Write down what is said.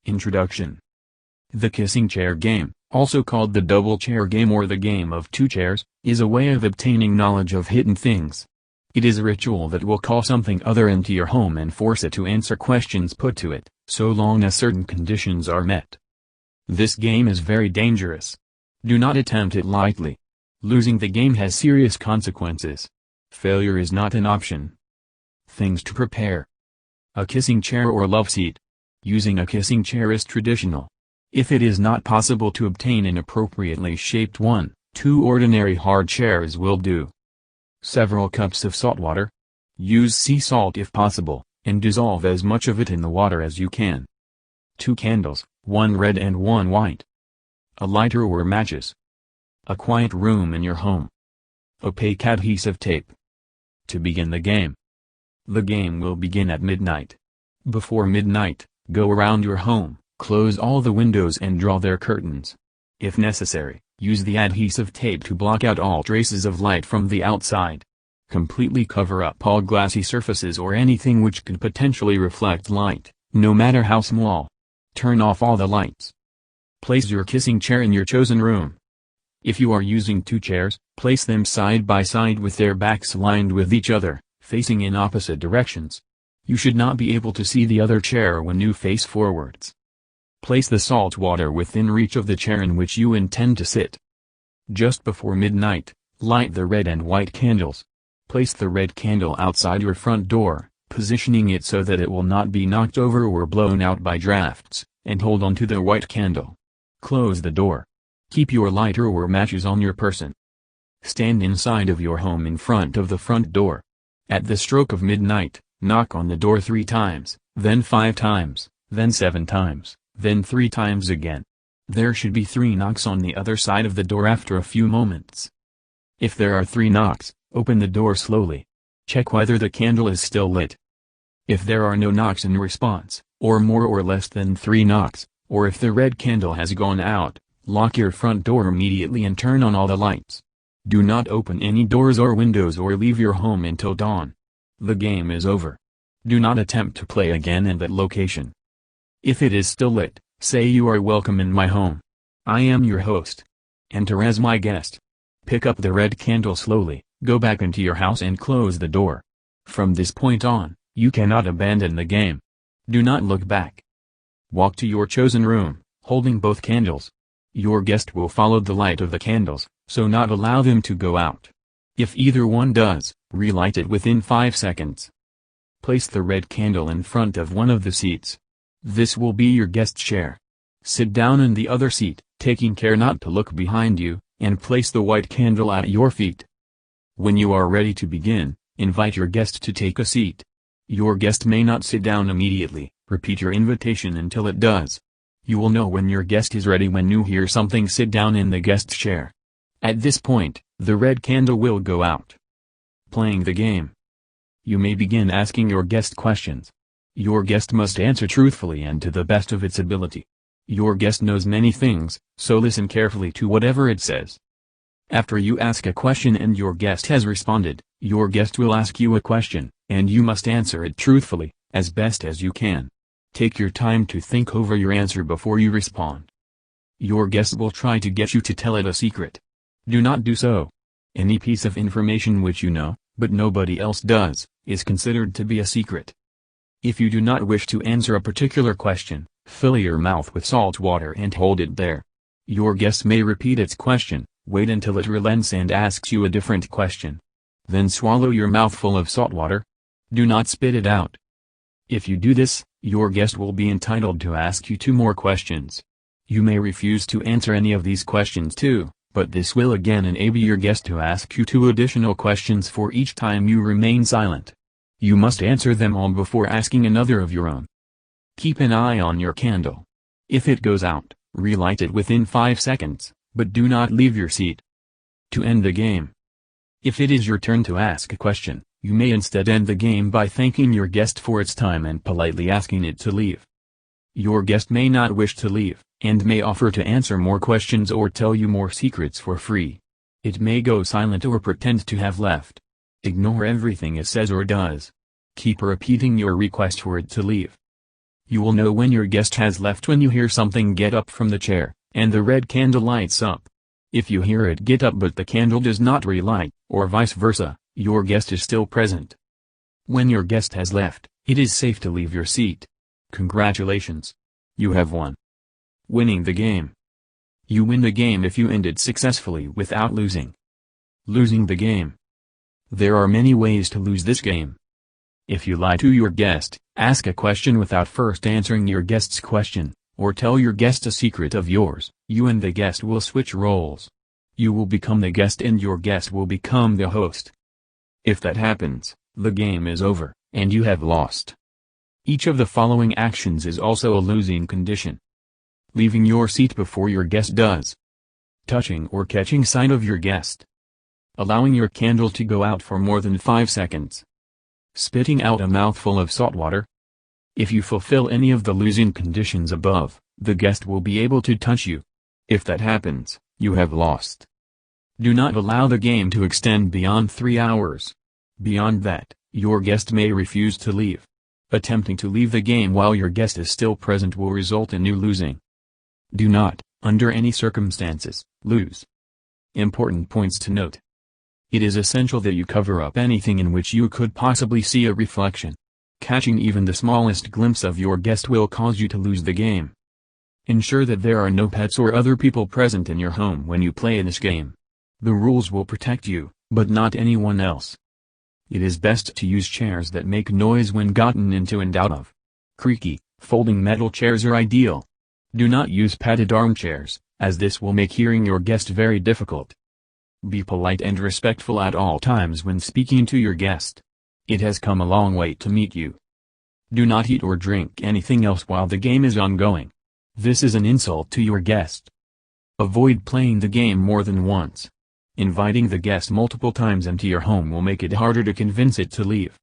Introduction. The kissing chair game, also called the double chair game or the game of two chairs, is a way of obtaining knowledge of hidden things. It is a ritual that will call something other into your home and force it to answer questions put to it, so long as certain conditions are met. This game is very dangerous. Do not attempt it lightly. Losing the game has serious consequences. Failure is not an option. Things to prepare. A kissing chair or love seat. Using a kissing chair is traditional. If it is not possible to obtain an appropriately shaped one, 2 ordinary hard chairs will do. Several cups of salt water. Use sea salt if possible, and dissolve as much of it in the water as you can. 2 candles, 1 red and 1 white. A lighter or matches. A quiet room in your home. Opaque adhesive tape. To begin the game. The game will begin at midnight. Before midnight, go around your home, close all the windows and draw their curtains. If necessary, use the adhesive tape to block out all traces of light from the outside. Completely cover up all glassy surfaces or anything which could potentially reflect light, no matter how small. Turn off all the lights. Place your kissing chair in your chosen room. If you are using 2 chairs, place them side by side with their backs lined with each other, facing in opposite directions. You should not be able to see the other chair when you face forwards. Place the salt water within reach of the chair in which you intend to sit. Just before midnight, light the red and white candles. Place the red candle outside your front door, positioning it so that it will not be knocked over or blown out by drafts, and hold on to the white candle. Close the door. Keep your lighter or matches on your person. Stand inside of your home in front of the front door. At the stroke of midnight, knock on the door 3 times, then 5 times, then 7 times, then 3 times again. There should be 3 knocks on the other side of the door after a few moments. If there are 3 knocks, open the door slowly. Check whether the candle is still lit. If there are no knocks in response, or more or less than 3 knocks, or if the red candle has gone out, lock your front door immediately and turn on all the lights. Do not open any doors or windows or leave your home until dawn. The game is over. Do not attempt to play again in that location. If it is still lit, say you are welcome in my home. I am your host. Enter as my guest. Pick up the red candle slowly, go back into your house and close the door. From this point on, you cannot abandon the game. Do not look back. Walk to your chosen room, holding both candles. Your guest will follow the light of the candles, so not allow them to go out. If either one does, relight it within 5 seconds. Place the red candle in front of one of the seats. This will be your guest chair. Sit down in the other seat, taking care not to look behind you, and place the white candle at your feet. When you are ready to begin, invite your guest to take a seat. Your guest may not sit down immediately. Repeat your invitation until it does. You will know when your guest is ready when you hear something sit down in the guest chair. At this point, the red candle will go out. Playing the game. You may begin asking your guest questions. Your guest must answer truthfully and to the best of its ability. Your guest knows many things, so listen carefully to whatever it says. After you ask a question and your guest has responded, your guest will ask you a question, and you must answer it truthfully, as best as you can. Take your time to think over your answer before you respond. Your guest will try to get you to tell it a secret. Do not do so. Any piece of information which you know, but nobody else does, is considered to be a secret. If you do not wish to answer a particular question, fill your mouth with salt water and hold it there. Your guest may repeat its question, wait until it relents and asks you a different question. Then swallow your mouth full of salt water. Do not spit it out. If you do this, your guest will be entitled to ask you 2 more questions. You may refuse to answer any of these questions too, but this will again enable your guest to ask you 2 additional questions for each time you remain silent. You must answer them all before asking another of your own. Keep an eye on your candle. If it goes out, relight it within 5 seconds, but do not leave your seat. To end the game. If it is your turn to ask a question, you may instead end the game by thanking your guest for its time and politely asking it to leave. Your guest may not wish to leave, and may offer to answer more questions or tell you more secrets for free. It may go silent or pretend to have left. Ignore everything it says or does. Keep repeating your request for it to leave. You will know when your guest has left when you hear something get up from the chair, and the red candle lights up. If you hear it get up but the candle does not relight, or vice versa, your guest is still present. When your guest has left, it is safe to leave your seat. Congratulations! You have won. Winning the game. You win the game if you end it successfully without losing. Losing the game. There are many ways to lose this game. If you lie to your guest, ask a question without first answering your guest's question, or tell your guest a secret of yours, you and the guest will switch roles. You will become the guest and your guest will become the host. If that happens, the game is over, and you have lost. Each of the following actions is also a losing condition. Leaving your seat before your guest does. Touching or catching sight of your guest. Allowing your candle to go out for more than 5 seconds. Spitting out a mouthful of salt water. If you fulfill any of the losing conditions above, the guest will be able to touch you. If that happens, you have lost. Do not allow the game to extend beyond 3 hours. Beyond that, your guest may refuse to leave. Attempting to leave the game while your guest is still present will result in you losing. Do not, under any circumstances, lose. Important points to note. It is essential that you cover up anything in which you could possibly see a reflection. Catching even the smallest glimpse of your guest will cause you to lose the game. Ensure that there are no pets or other people present in your home when you play this game. The rules will protect you, but not anyone else. It is best to use chairs that make noise when gotten into and out of. Creaky, folding metal chairs are ideal. Do not use padded armchairs, as this will make hearing your guest very difficult. Be polite and respectful at all times when speaking to your guest. It has come a long way to meet you. Do not eat or drink anything else while the game is ongoing. This is an insult to your guest. Avoid playing the game more than once. Inviting the guest multiple times into your home will make it harder to convince it to leave.